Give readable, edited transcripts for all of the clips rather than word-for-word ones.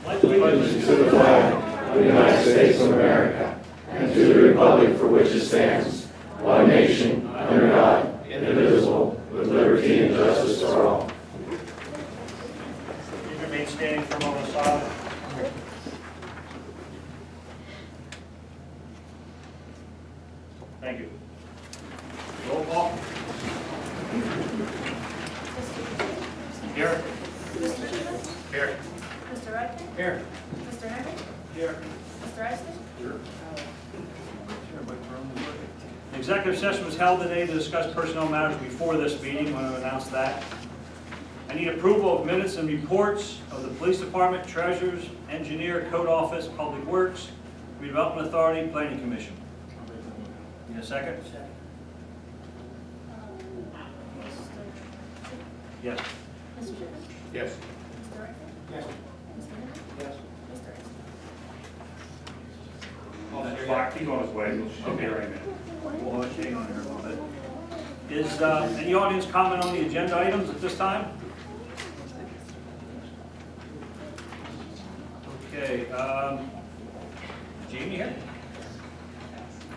Allegiance to the flag of the United States of America and to the republic for which it stands, one nation, under God, indivisible, with liberty and justice for all. Please remain standing for a moment of silence. Thank you. Roll call. Here. Mr. Chipman? Here. Mr. Redmond? Here. Mr. Henry? Here. Mr. Isley? Here. The executive session was held today to discuss personnel matters before this meeting. I want to announce that. I need approval of minutes and reports of the Police Department, Treasurers, Engineer, Code Office, Public Works, Redevelopment Authority, Planning Commission. Need a second? Yes. Mr. Chipman? Yes. Mr. Redmond? Yes. Mr. Henry? Yes. Mr. Isley? He's on his way. Okay, right a minute. We'll hang on here a little bit. Is any audience comment on the agenda items at this time? Okay, Jamie here?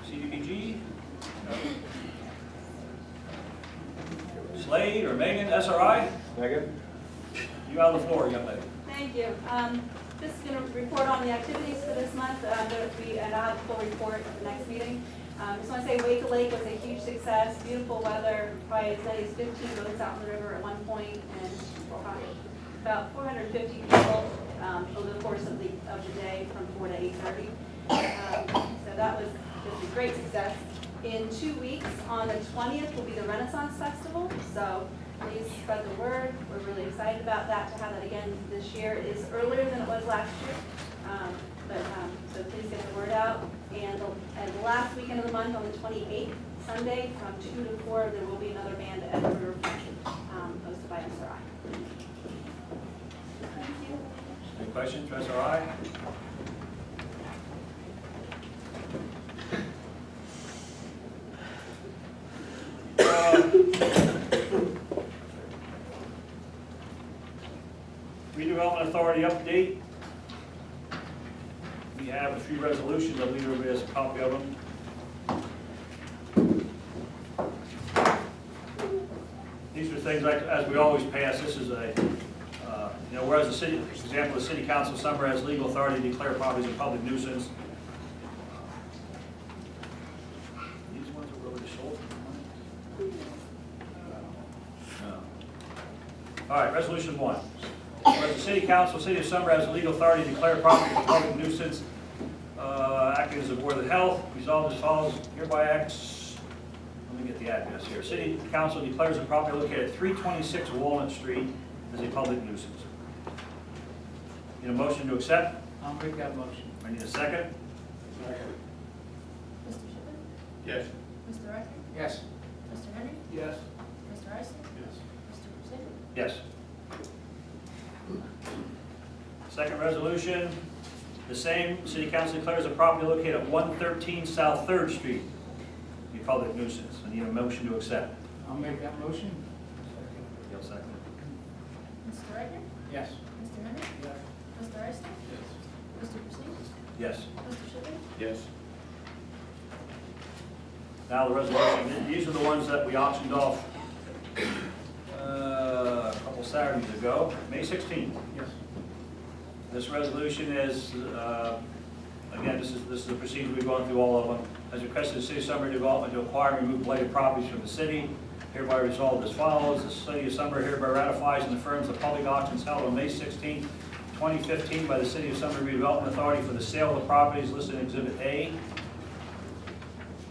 CDBG? No. Slade or Megan, SRI? Megan? You have the floor, young lady. Thank you. This is going to report on the activities for this month, and I'll have a full report at the next meeting. Just want to say Wake to Lake was a huge success, beautiful weather, probably as many as 15 boats out in the river at one point, and about 450 people over the course of the day from 4 to 8:30. So that was just a great success. In 2 weeks, on the 20th, will be the Renaissance Festival, so please spread the word. We're really excited about that, to have that again this year. It is earlier than it was last year, so please get the word out. And the last weekend of the month, on the 28th, Sunday, from 2 to 4, there will be another band at the River hosted by SRI. Thank you. Any questions for SRI? Redevelopment Authority update. We have a few resolutions. I believe everybody has a copy of them. These are things like, as we always pass, this is a, whereas the city, for example, the City Council of Sunbury has legal authority to declare properties a public nuisance. These ones are really sold. No. All right, resolution 1. Whereas the City Council, City of Sunbury has legal authority to declare property a public nuisance, acting as a board of health, resolved as follows, hereby acts, let me get the address here. City Council declares a property located at 326 Walnut Street as a public nuisance. Need a motion to accept? I'll make that motion. I need a second. Second. Mr. Chipman? Yes. Mr. Redmond? Yes. Mr. Henry? Yes. Mr. Isley? Yes. Mr. Brazil? Yes. Second resolution, the same, City Council declares a property located at 113 South 3rd Street to be public nuisance. I need a motion to accept. I'll make that motion. You'll second. Mr. Redmond? Yes. Mr. Henry? Yes. Mr. Isley? Yes. Mr. Brazil? Yes. Mr. Chipman? Yes. Now the resolution, these are the ones that we auctioned off a couple Saturdays ago, May 16th. Yes. This resolution is, again, this is the procedure we've gone through all of them. As requested, the City of Sunbury Development to acquire and remove blighted properties from the city. Hereby resolved as follows. The City of Sunbury hereby ratifies and affirms the public auctions held on May 16, 2015 by the City of Sunbury Redevelopment Authority for the sale of the properties listed in Exhibit A.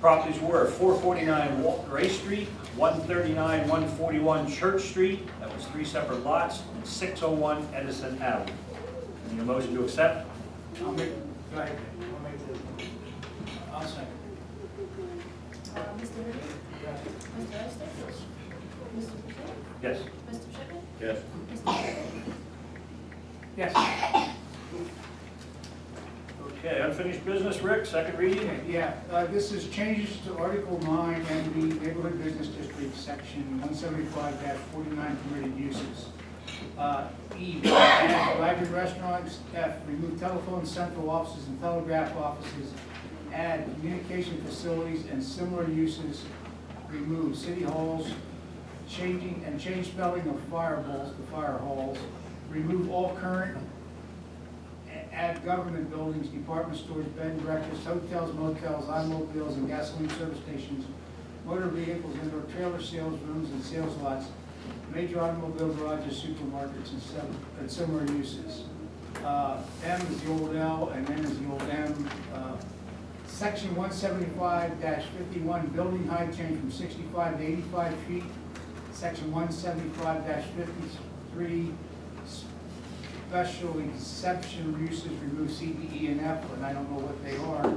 Properties were 449 Ray Street, 139, 141 Church Street, that was 3 separate lots, and 601 Edison Avenue. Need a motion to accept? I'll make, go ahead. I'll second. Mr. Henry? Yes. Mr. Isley? Mr. Brazil? Yes. Mr. Chipman? Yes. Mr. Redmond? Yes. Okay, unfinished business, Rick, second reading. Yeah, this is changes to Article 9 and the Neighborhood Business District, Section 175-49 permitted uses. E, add drive-in restaurants. F, remove telephone central offices and telegraph offices. Add communication facilities and similar uses. Remove city halls, change spelling of fire halls to fire halls. Remove all current. Add government buildings, department stores, bed and breakfast, hotels, motels, automobiles, and gasoline service stations, motor vehicles, indoor trailer sales rooms and sales lots, major automobile garages, supermarkets, and similar uses. M is the old L and N is the old M. Section 175-51, building height change from 65 to 85 feet. Section 175-53, special exception uses, remove C, D, E, and F, and I don't know what they are.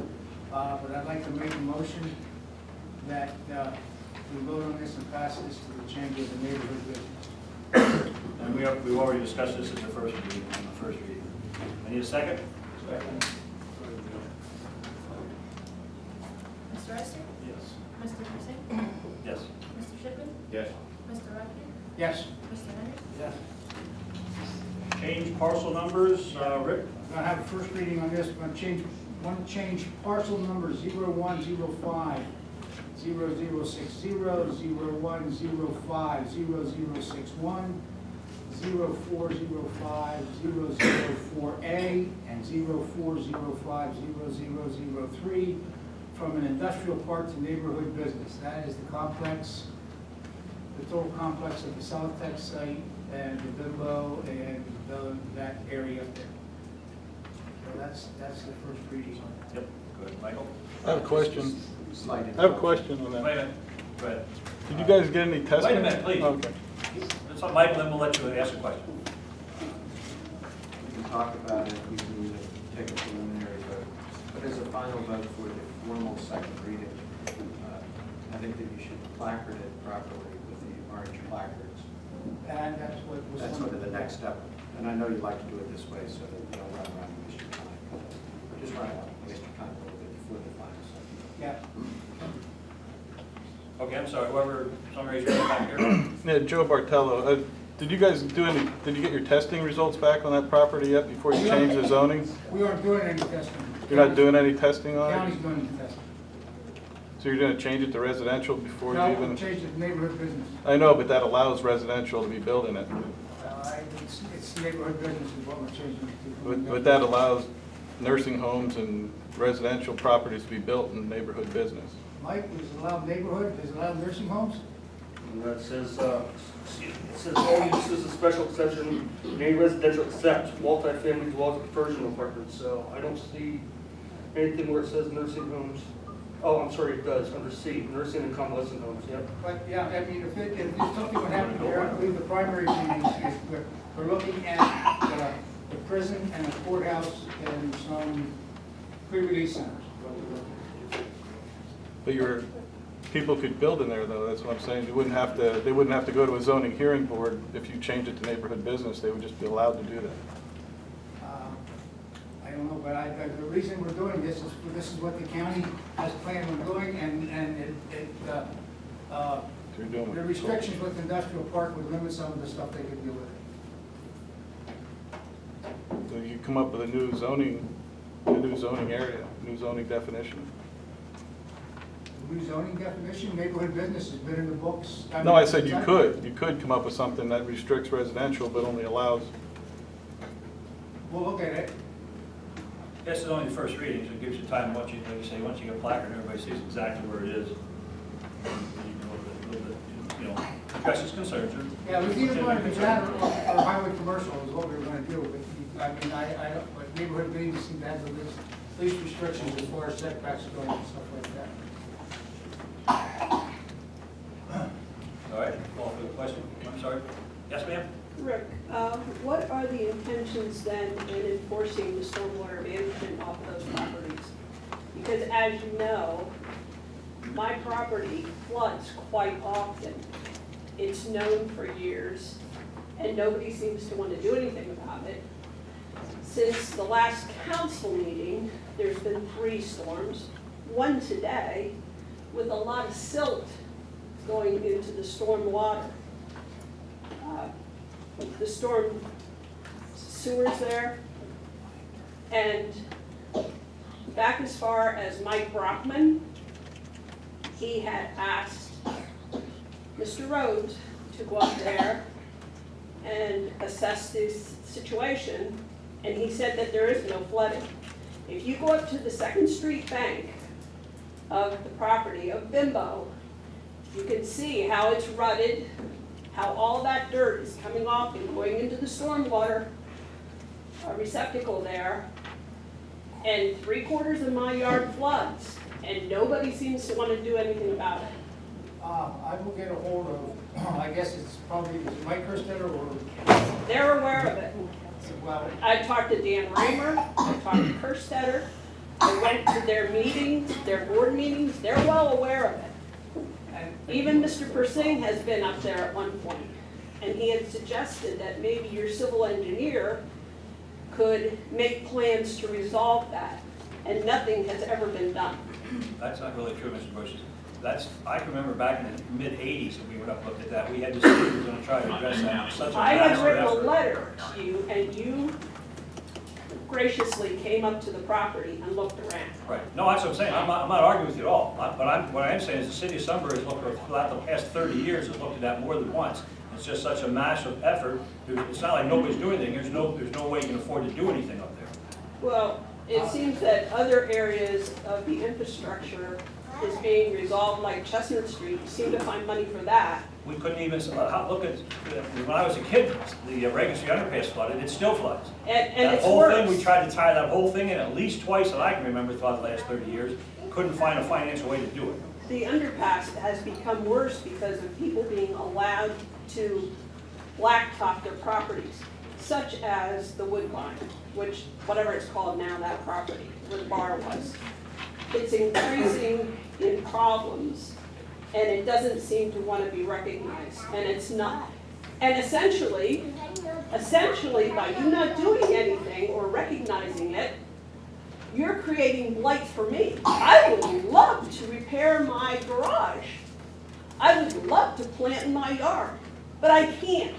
But I'd like to make a motion that we vote on this and pass this to the change of the neighborhood business. And we've already discussed this at the first reading, I need a second? Mr. Ister? Yes. Mr. Hussein? Yes. Mr. Shipman? Yes. Mr. Rugby? Yes. Mr. Henry? Yes. Change parcel numbers, Rick? I'm gonna have a first reading on this. I'm gonna change parcel number 0105 0060 0105 0061 0405 004A and 0405 0003 from an industrial park to neighborhood business. That is the complex, the total complex of the Solitech site and the Bimbo and that area up there. So that's the first reading on that. Yep, good. Michael? I have a question. I have a question on Wait a that. minute, go ahead. Did you guys get any testing? Wait a minute, please. Okay. Let's let Michael, then we'll let you ask a question. We can talk about it, we can take a preliminary vote. But as a final vote for the formal second reading, I think that you should placard it properly with the orange placards. And that's what was. That's sort of the next step. And I know you like to do it this way so that you don't run around and waste your time. Just run around and waste your time a little bit before the final second. Yeah. Okay, I'm sorry, whoever, somebody's right back here. Yeah, Joe Bartello. Did you guys do any, did you get your testing results back on that property yet before you changed the zoning? We aren't doing any testing. You're not doing any testing on County's it? doing the testing. So you're gonna change it to residential before you No, even? we'll change it to neighborhood business. I know, but that allows residential to be built in it. It's neighborhood business is what we're changing it to. But that allows nursing homes and residential properties to be built in neighborhood business. Mike, does it allow neighborhood, does it allow nursing homes? And that says, it says all uses of special exception, any residential except multifamily dwelling conversion apartments. So I don't see anything where it says nursing homes. Oh, I'm sorry, it does, under C, nursing and convalescent homes, yep. But, yeah, I mean, if something would happen here, I believe the primary thing is we're looking at the prison and the courthouse and some pre-release centers. But people could build in there though, that's what I'm saying. They wouldn't have to go to a zoning hearing board. If you change it to neighborhood business, they would just be allowed to do that. I don't know, but the reason we're doing this is what the county has planned on doing, and So you're doing the what- restrictions with industrial park would limit some of the stuff they could do with it. So you come up with a new zoning area, new zoning definition. New zoning definition, neighborhood business has been in the books. No, I said you could come up with something that restricts residential but only allows. We'll look at it. This is only the first reading, so it gives you time, once you get a placard, everybody sees exactly where it is. And you can a little bit, address his concerns. Yeah, it was either going to be that or highway commercial is what we were going to do. But I mean, I don't, but neighborhood business seem to have the least restrictions as far as setbacks go and stuff like that. All right, call for the question. I'm sorry. Yes, ma'am? Rick, what are the intentions then in enforcing the stormwater management off of those properties? Because as you know, my property floods quite often. It's known for years, and nobody seems to want to do anything about it. Since the last council meeting, there's been 3 storms, one today, with a lot of silt going into the storm water. the storm sewers there. And back as far as Mike Brockman, he had asked Mr. Rhodes to go up there and assess this situation, and he said that there is no flooding. If you go up to the 2nd Street bank of the property of Bimbo, you can see how it's rutted, how all that dirt is coming off and going into the stormwater receptacle there, and 3/4 of my yard floods, and nobody seems to want to do anything about it. I will get a hold of, I guess it's probably Mike Kerstetter or, They're aware of it. well, I talked to Dan Raymer, I talked to Kerstetter, I went to their meetings, their board meetings, they're well aware of it. and Even Mr. Persing has been up there at one point, and he had suggested that maybe your civil engineer could make plans to resolve that, and nothing has ever been done. That's not really true, Mr. Bush. I can remember back in the mid-'80s when we went up and looked at that, we had to see we were gonna try to address that. It was such a I had massive written a effort. letter to you, and you graciously came up to the property and looked around. Right. No, that's what I'm saying. I'm not arguing with you at all. What I am saying is the city of Sunbury has looked, throughout the past 30 years, has looked at that more than once. It's just such a massive effort. It's not like nobody's doing anything. There's no way you can afford to do anything up there. Well, it seems that other areas of the infrastructure is being resolved, like Chestnut Street, you seem to find money for that. We couldn't even, look at, when I was a kid, the Reagan Street underpass flooded, it still floods. And That it's whole thing, we worse. tried to tie that whole thing in at least twice that I can remember throughout the last 30 years. Couldn't find a financial way to do it. The underpass has become worse because of people being allowed to blacktop their properties, such as the Woodbine, which, whatever it's called now, that property, where the bar was. It's increasing in problems, and it doesn't seem to want to be recognized, and it's not. And essentially, by you not doing anything or recognizing it, you're creating blight for me. I would love to repair my garage. I would love to plant in my yard, but I can't.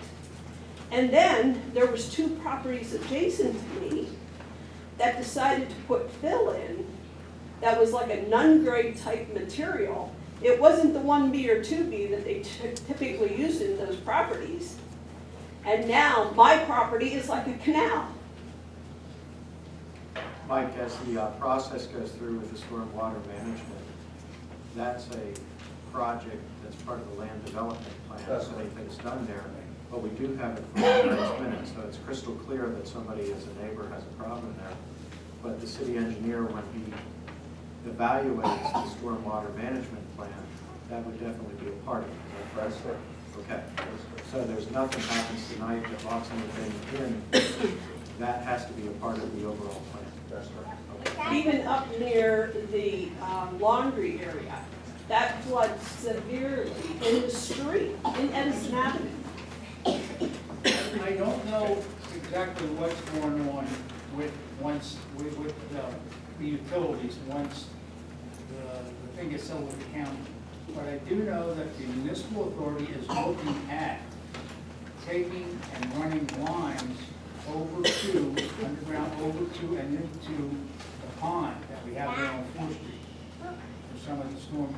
And then there was 2 properties adjacent to me that decided to put fill in that was like a non-grade type material. It wasn't the 1B or 2B that they typically used in those properties. And now my property is like a canal. Mike, as the process goes through with the stormwater management, that's a project that's part of the land development plan, so anything's done there. But we do have it for tonight's minutes, so it's crystal clear that somebody as a neighbor has a problem there. But the city engineer, when he evaluates the stormwater management plan, that would definitely be a part of it. Is that correct? Okay. So there's nothing happens tonight that locks anything in. That has to be a part of the overall plan. That's right. Even up near the laundry area, that floods severely in the street, in Edison Avenue. I don't know exactly what's going on with the utilities once the thing gets settled with the county. But I do know that the municipal authority is looking at taking and running lines over to, underground over to and into the pond that we have there on 4th Street for some of the storm.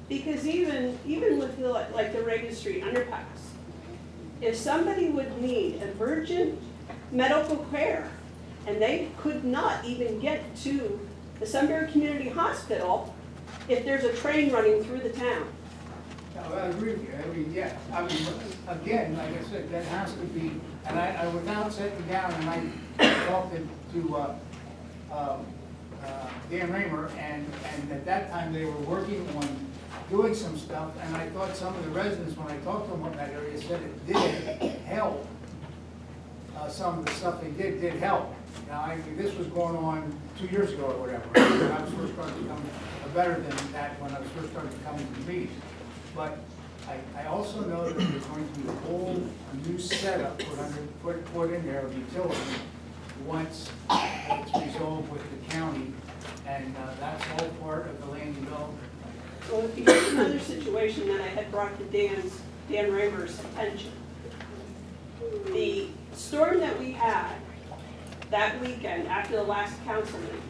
Because even with like the Reagan Street underpass, if somebody would need emergent medical care and they could not even get to the Sunbury Community Hospital if there's a train running through the town. No, I agree with you. I mean, yeah, I mean, again, like I said, that has to be, and I was now sitting down and I talked to Dan Raymer, and at that time they were working on doing some stuff, and I thought some of the residents, when I talked to them in that area, said it did help. Some of the stuff they did help. Now, this was going on 2 years ago or whatever, when I was first starting to come, better than that when I was first starting to come to the meetings. But I also know that there's going to be a whole new setup put in there of utility once it's resolved with the county, and that's all part of the land development. Well, here's another situation that I had brought to Dan Raymer's attention. The storm that we had that weekend after the last council meeting,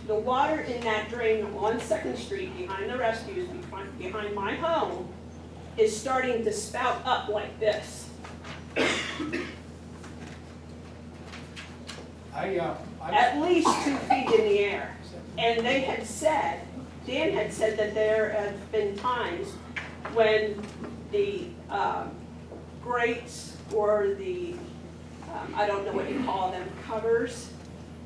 the water in that drain on Second Street behind the rescues, behind my home, is starting to spout up like this. At least 2 feet in the air. And they had said, Dan had said that there have been times when the grates or the, I don't know what you call them, covers,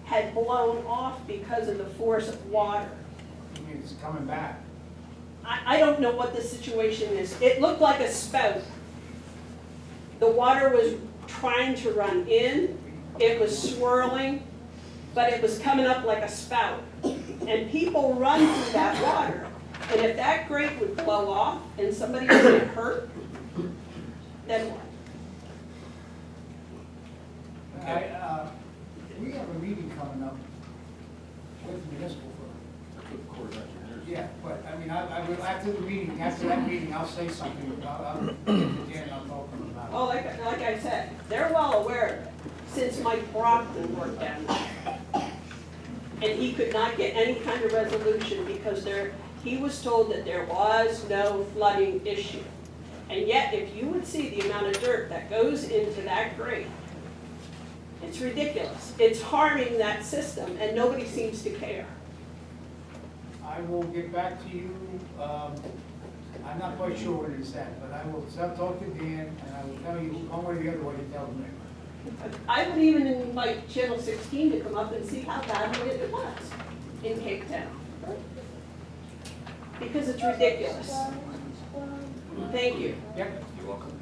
had blown off because of the force of water. I mean, it's coming back. I don't know what the situation is. It looked like a spout. The water was trying to run in, it was swirling, but it was coming up like a spout. And people run through that water. And if that grate would blow off and somebody was get hurt, then what? We have a meeting coming up with the municipal firm. Yeah, but I mean, I will, after that meeting, I'll say something, I'll get to Dan, I'll talk to him about it. Oh, like I said, they're well aware of it, since Mike Brockton worked down there. And he could not get any kind of resolution because he was told that there was no flooding issue. And yet, if you would see the amount of dirt that goes into that grate, it's ridiculous. It's harming that system, and nobody seems to care. I will get back to you, I'm not quite sure what it's at, but I will talk to Dan, and I will tell you one way or the other what he tells me. I would even invite Channel 16 to come up and see how bad it was in Cape Town. Because it's ridiculous. Thank you. Yep. You're welcome.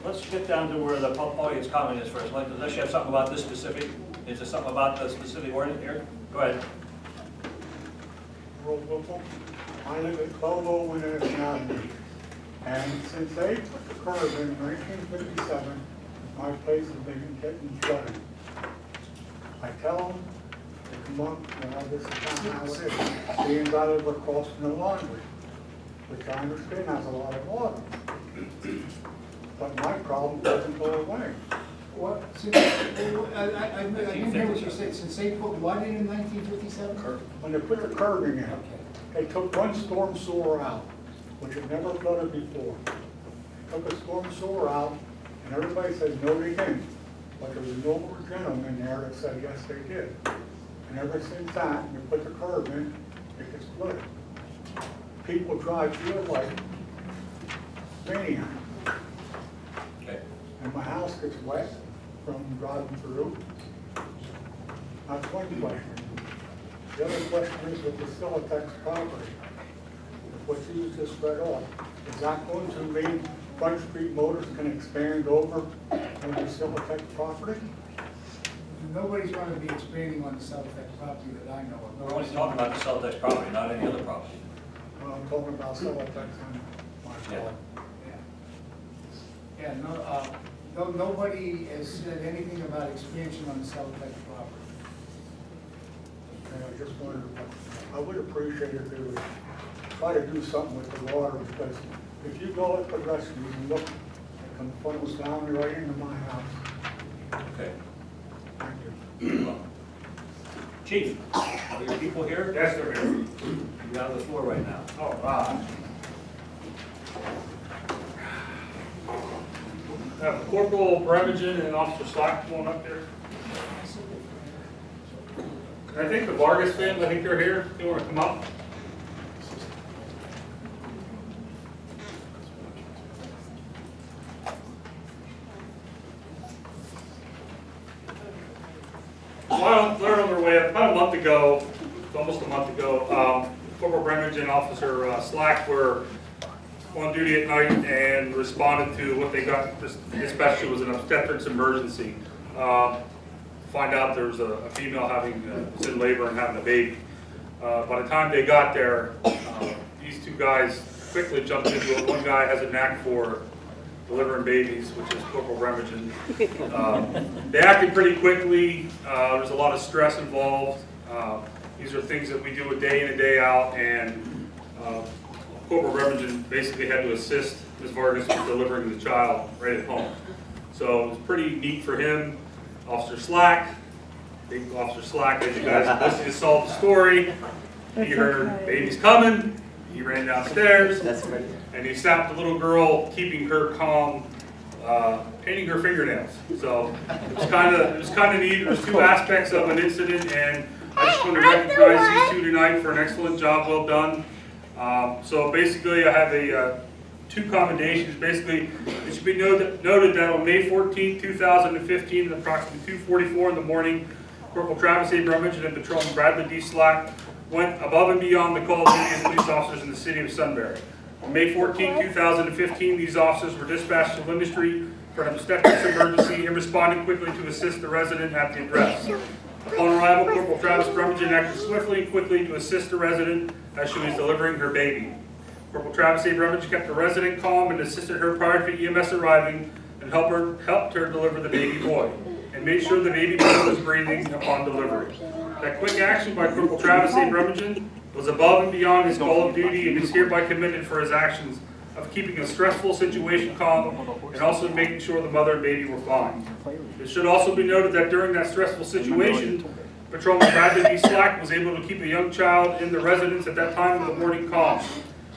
Let's get down to where the audience comment is first. Unless you have something about this specific, is there something about the specific ordinance here? Go ahead. I live at 1201 Edison Avenue, and since they put the curb in 1957, my place has been getting flooded. I tell them to come up, this is not how it is, being that I live across from the laundry, which I understand has a lot of water. But my problem doesn't go away. What, I didn't hear what you said, since they put what in 1957? When they put the curbing in, they took one storm sewer out, which had never flooded before. Took a storm sewer out, and everybody said, no, they didn't. But there was an older gentleman there that said, yes, they did. And ever since that, you put the curb in, it gets flooded. People drive through it like maniacs. Okay. And my house gets wet from driving through. That's one question. The other question is with the Silatex property. What you just read off, is that going to mean Front Street Motors can expand over on the Silatex property? Nobody's going to be expanding on the Southern property that I know of. We're only talking about the Celtex property, not any other property. Well, I'm talking about Silatex on my Yeah. side. Yeah, no, nobody has said anything about expansion on the Southern property. And I just wondered, I would appreciate if they would try to do something with the water, because if you go at the rescues and look, it comes funnels down right into my house. Okay. Thank you. Chief, are your people here? Yes, they're here. You're on the floor right now. All right. Have Corporal Bremagen and Officer Slack going up there. And I think the Vargas family, I think they're here. They want to come up? Well, they're on their way up. About a month ago, almost a month ago, Corporal Bremagen and Officer Slack were on duty at night and responded to what they got dispatched to was an obstetrics emergency. Find out there was a female was in labor and having a baby. By the time they got there, these two guys quickly jumped into it. One guy has a knack for delivering babies, which is Corporal Bremagen. They acted pretty quickly. There's a lot of stress involved. These are things that we do a day in and day out, and Corporal Bremagen basically had to assist Ms. Vargas was delivering the child right at home. So it was pretty neat for him. Officer Slack, big Officer Slack, as you guys just saw the story. He heard baby's coming, he ran downstairs, and he stopped the little girl, keeping her calm, painting her fingernails. So it was kind of neat. There's two aspects of an incident, and I just want to recognize these two tonight for an excellent job, well done. So basically, I have two commendations. Basically, it should be noted that on May 14, 2015, at approximately 2:44 in the morning, Corporal Travis A. Brummage and Patrolman Bradley D. Slack went above and beyond the call of duty as police officers in the city of Sunbury. On May 14, 2015, these officers were dispatched to Linden Street for an obstetrics emergency and responded quickly to assist the resident at the address. Upon arrival, Corporal Travis Brummage acted swiftly and quickly to assist the resident as she was delivering her baby. Corporal Travis A. Brummage kept the resident calm and assisted her prior to EMS arriving and helped her deliver the baby boy, and made sure the baby boy was breathing upon delivery. That quick action by Corporal Travis A. Brummage was above and beyond his call of duty and is hereby commended for his actions of keeping a stressful situation calm and also making sure the mother and baby were fine. It should also be noted that during that stressful situation, Patrolman Bradley D. Slack was able to keep a young child in the residence at that time of the morning calm.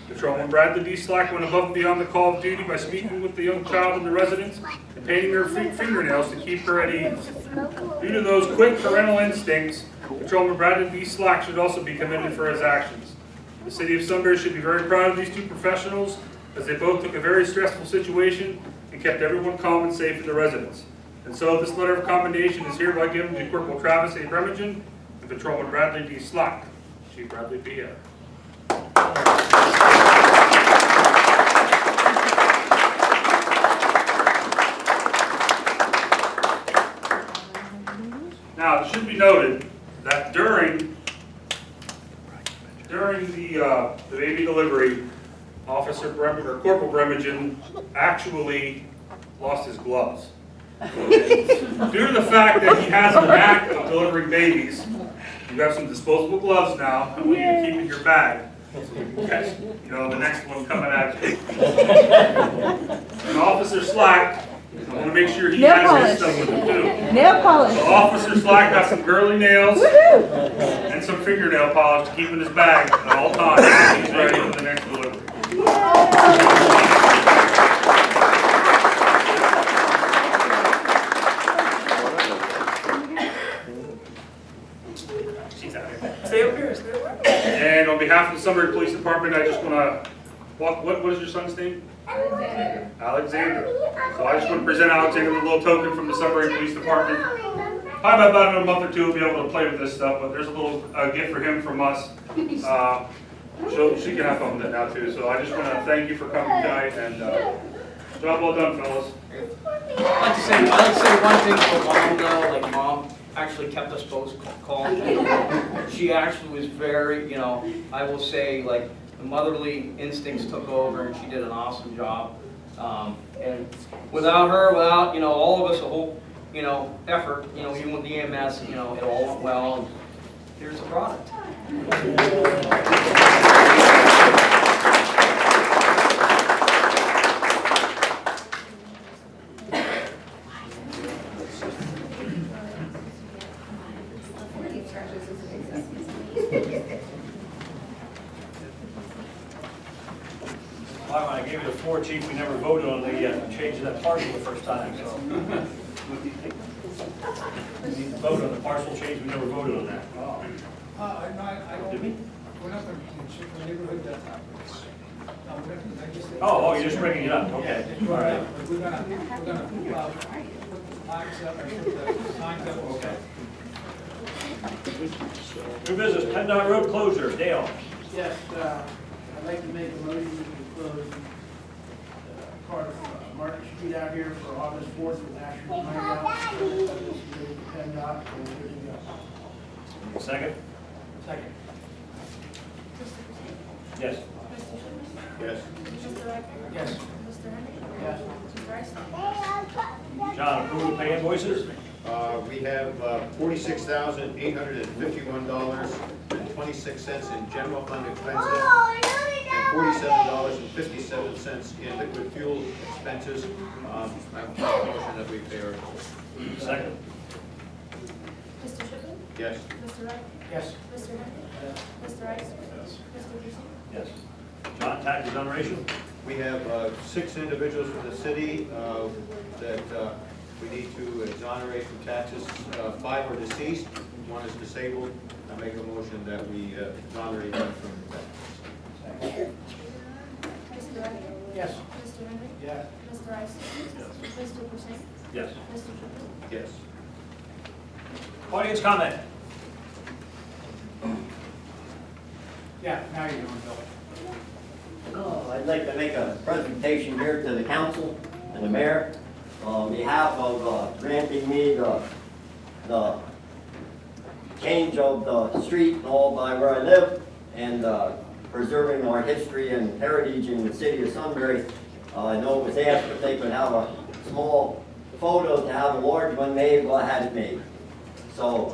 Patrolman Bradley D. Slack went above and beyond the call of duty by speaking with the young child in the residence and painting her fingernails to keep her at ease. Due to those quick parental instincts, Patrolman Bradley D. Slack should also be commended for his actions. The city of Sunbury should be very proud of these two professionals, as they both took a very stressful situation and kept everyone calm and safe in the residence. And so this letter of commendation is hereby given to Corporal Travis A. Brummage and Patrolman Bradley D. Slack. Chief Bradley B. Now, it should be noted that during the baby delivery, Corporal Brummage actually lost his gloves. Due to the fact that he has a knack of delivering babies, you have some disposable gloves now, and we need to keep in your bag. Okay, you know, the next one coming at you. And Officer Slack, I want to make sure he has his stuff with him too. Nail polish. So Officer Slack got some girly nails and some fingernail polish to keep in his bag at all times. He's ready for the next delivery. She's out here. Stay up here, stay up here. And on behalf of the Sunbury Police Department, I just want to what is your son's name? Alexander. Alexander. So I just want to present Alexander with a little token from the Sunbury Police Department. Probably about in a month or two we'll be able to play with this stuff, but there's a little gift for him from us. She can have fun with it now too. So I just want to thank you for coming tonight, and job well done, fellas. I'd like to say one thing for Mom though, like Mom actually kept us both calm. She actually was very, I will say, like, the motherly instincts took over and she did an awesome job. And without her, without, all of us, a whole, effort, even with the EMS, it all went well. And here's the product. When I gave you the floor, Chief, we never voted on the changing that parcel the first time, so. We need to vote on the parcel change, we never voted on that. I don't, Did we? we're not going to check the neighborhood that topics. Oh, you're just bringing it up, okay. All right. We're gonna put lines up, or put the signs up. Okay. New business, PennDOT road closure, Dale. Yes, I'd like to make a motion to close part of Market Street out here for August 4th with National Night Out. PennDOT, and we're good to go. Second? Second. Yes. Mr. Shipman? Yes. Mr. Wagner? Yes. Mr. Henry? Yes. Mr. Rice? John, approval of pay invoices? We have $46,851.26 in general fund expenses and $47.57 in liquid fuel expenses. I make a motion that we pay our. Second. Mr. Schiffman? Yes. Mr. Wright? Yes. Mr. Henry? Mr. Rice? Mr. Pearson? Yes. John, tax exoneration? We have 6 individuals from the city that we need to exonerate from taxes. 5 are deceased, 1 is disabled. I make a motion that we exonerate them from taxes. Mr. Wright? Yes. Mr. Henry? Yes. Mr. Rice? Mr. Pearson? Yes. Mr. Schiffman? Yes. Audience comment? Yeah, now you're doing, Bill. I'd like to make a presentation here to the council and the mayor on behalf of granting me the change of the street and all by where I live and preserving our history and heritage in the city of Sunbury. I know it was asked if they could have a small photo to have a large one made, well, I had it made. So,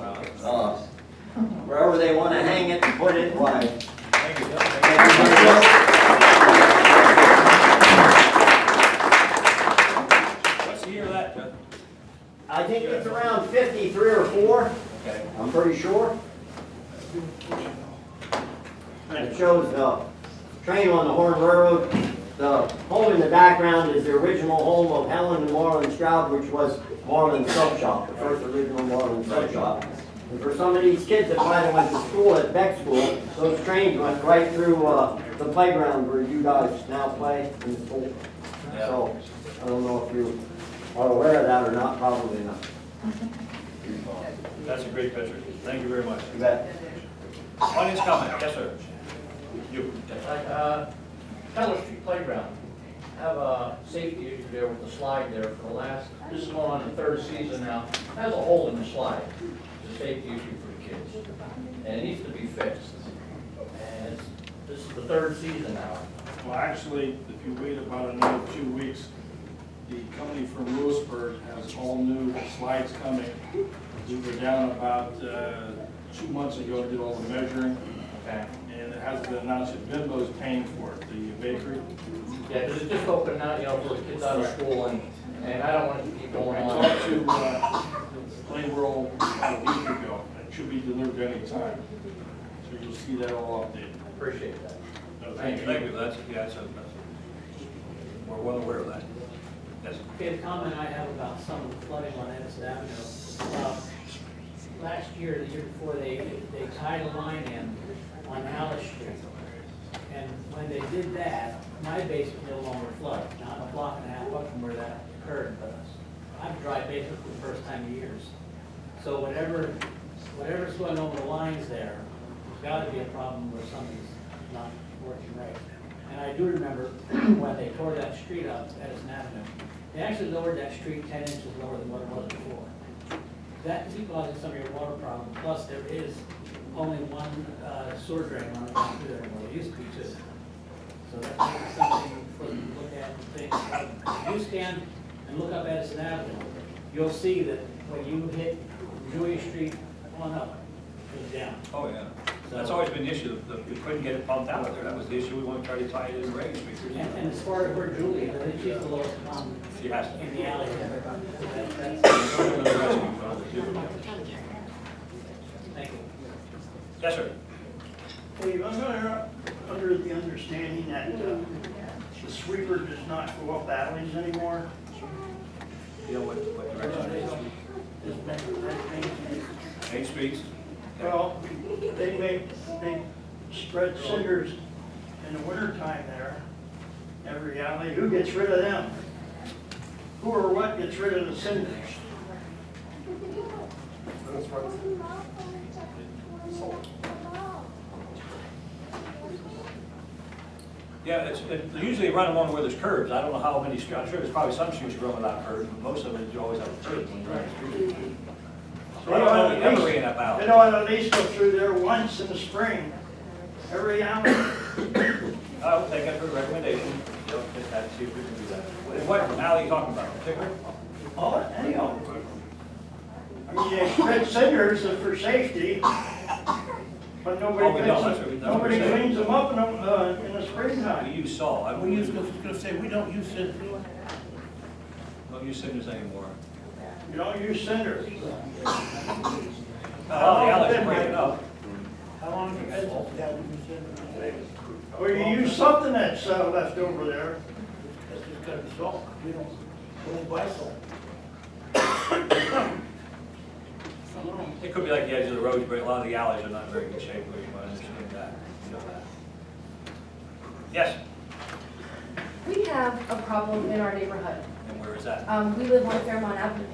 wherever they want to hang it and put it, why. Thank you. What's the year of that, Jeff? I think it's around 53 or 4, Okay. I'm pretty sure. It shows the train on the Horn Railroad. The home in the background is the original home of Helen and Marlon Stroud, which was Marlon's sub shop, the first original Marlon sub shop. And for some of these kids that might have went to school at Beck School, those trains went right through the playground where you guys now play in school. Yeah. So, I don't know if you are aware of that or not, probably not. That's a great picture. Thank you very much. You bet. Audience comment? Yes, sir. You. Keller Street Playground, have a safety issue there with the slide there for the last, this is going on the 3rd season now, has a hole in the slide. It's a safety issue for the kids, and it needs to be fixed. And this is the 3rd season now. Well, actually, if you wait about another 2 weeks, the company from Lewisburg has all new slides coming. We were down about 2 months ago, did all the measuring. Okay. And it hasn't been announced that Bimbo's paying for it, the bakery. Yeah, because it just opened now, you know, for the kids out of school, and I don't want it to keep going I on. talked to Plain World about a week ago. It should be delivered any time. So you'll see that all updated. Appreciate that. So Thank you. That's, we're well aware of that. Yes. Okay, the comment I have about some of the flooding on Edison Avenue. Last year, the year before, they tied a line in on Alice Street. And when they did that, my basement no longer flooded. Now, I'm a block and a half up from where that occurred, but I have a dry basement for the first time in years. So whatever's going on with the lines there, there's got to be a problem where something's not working right. And I do remember when they tore that street up, Edison Avenue, they actually lowered that street 10 inches lower than what it was before. That is causing some of your water problems. Plus, there is only one sewer drain on the ground through there, well, it used to be 2. So that's maybe something for them to look at and think. If you scan and look up Edison Avenue, you'll see that when you hit Dewey Street on up, it goes down. Oh, yeah. That's always been the issue. We couldn't get it pumped out of there. That was the issue. We want to try to tie it in Reagan Street. And as far as where Julie, I think she's the lowest one She has to. in the alley. Thank you. Yes, sir. Dave, I'm under the understanding that the sweeper does not go up alleys anymore. Yeah, what direction is it? Main Streets? Well, they spread cinders in the wintertime there, every alley. Who gets rid of them? Who or what gets rid of the cinders? Yeah, they usually run along where there's curbs. I don't know how many streets. I'm sure there's probably some streets run without curbs, but most of it, you always have a curb when you run a street. So I don't know if ever ran up out. They know at least go through there once in the spring, every alley. I will take that for a recommendation. They'll get that, see if we can do that. What alley are you talking about? Particular? Oh, anyhow. I mean, they spread cinders for safety. But Oh, we don't, that's what we- that's what we're nobody saying. cleans them up in the springtime. We use salt. I We wouldn't use, use, I was gonna say, we don't use cinders. don't use cinders anymore. You don't use cinders. The alleys are breaking up. How long have you had cinders? Or you use something that's left over there. That's just gotta be salt. We don't buy salt. It could be like the edge of the road, but a lot of the alleys are not in very good shape, but you might understand that, you know that. Yes, We have a problem in our neighborhood. and where is that? We live on Fairmont Avenue.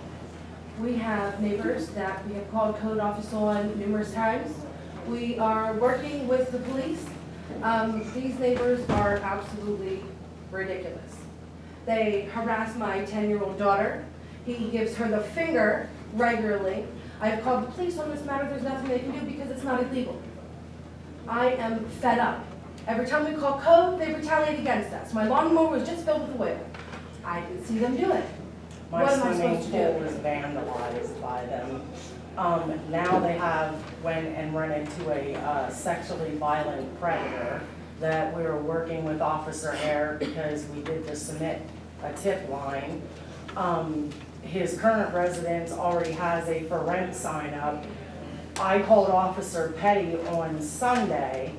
We have neighbors that we have called code office on numerous times. We are working with the police. These neighbors are absolutely ridiculous. They harass my 10-year-old daughter. He gives her the finger regularly. I've called the police on this matter. There's nothing they can do because it's not illegal. I am fed up. Every time we call code, they retaliate against us. My lawnmower was just filled with oil. I can see them do it. My What am I swimming supposed to pool do? was vandalized by them. Now they have went and run into a sexually violent predator that we were working with Officer Hare because we did to submit a tip line. His current residence already has a for rent sign up. I called Officer Petty on Sunday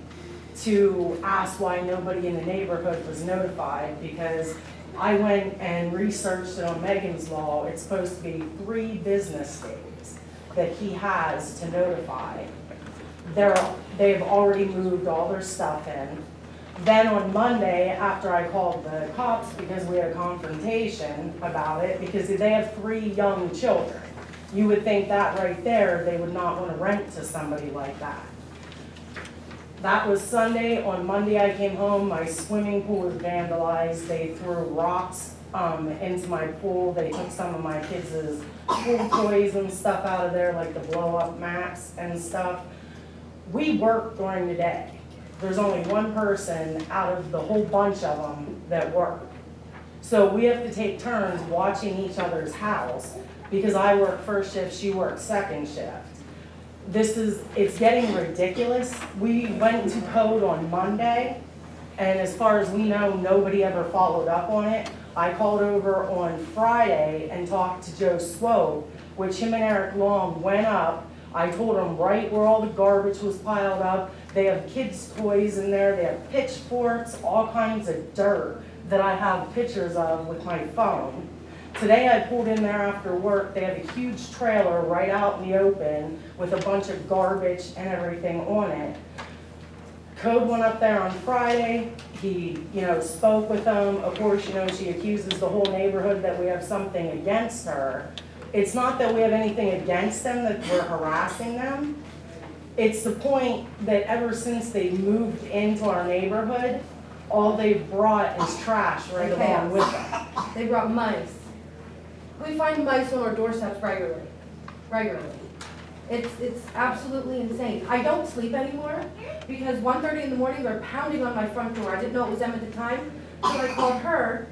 to ask why nobody in the neighborhood was notified because I went and researched it on Megan's Law. It's supposed to be 3 business days that he has to notify. They've already moved all their stuff in. Then on Monday, after I called the cops because we had a confrontation about it, because they have 3 young children. You would think that right there, they would not want to rent to somebody like that. That was Sunday. On Monday, I came home, my swimming pool was vandalized. They threw rocks into my pool. They took some of my kids' pool toys and stuff out of there, like the blow-up mats and stuff. We work during the day. There's only one person out of the whole bunch of them that work. So we have to take turns watching each other's house because I work first shift, she works second shift. It's getting ridiculous. We went to code on Monday, and as far as we know, nobody ever followed up on it. I called over on Friday and talked to Joe Swope, which him and Eric Long went up. I told them right where all the garbage was piled up. They have kids' toys in there, they have pitchforks, all kinds of dirt that I have pictures of with my phone. Today I pulled in there after work, they have a huge trailer right out in the open with a bunch of garbage and everything on it. Code went up there on Friday, he, spoke with them. Of course, she accuses the whole neighborhood that we have something against her. It's not that we have anything against them, that we're harassing them. It's the point that ever since they moved into our neighborhood, all they've brought is trash right along with them. They brought mice. We find mice on our doorsteps regularly. It's absolutely insane. I don't sleep anymore because 1:30 in the morning they're pounding on my front door. I didn't know it was them at the time, so I called her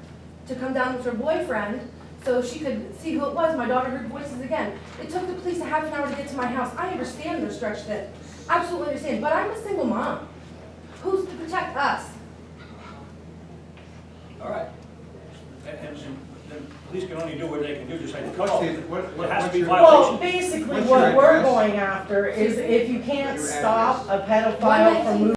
to come down with her boyfriend so she could see who it was. My daughter heard voices again. It took the police a half an hour to get to my house. I understand they're stretched thin. Absolutely understand. But I'm a single mom. Who's to protect us? All right. And the police can only do what they can do, just like the code. It has to be Well, violation. basically What's what your we're address? going after is if you can't Your stop a One pedophile from 19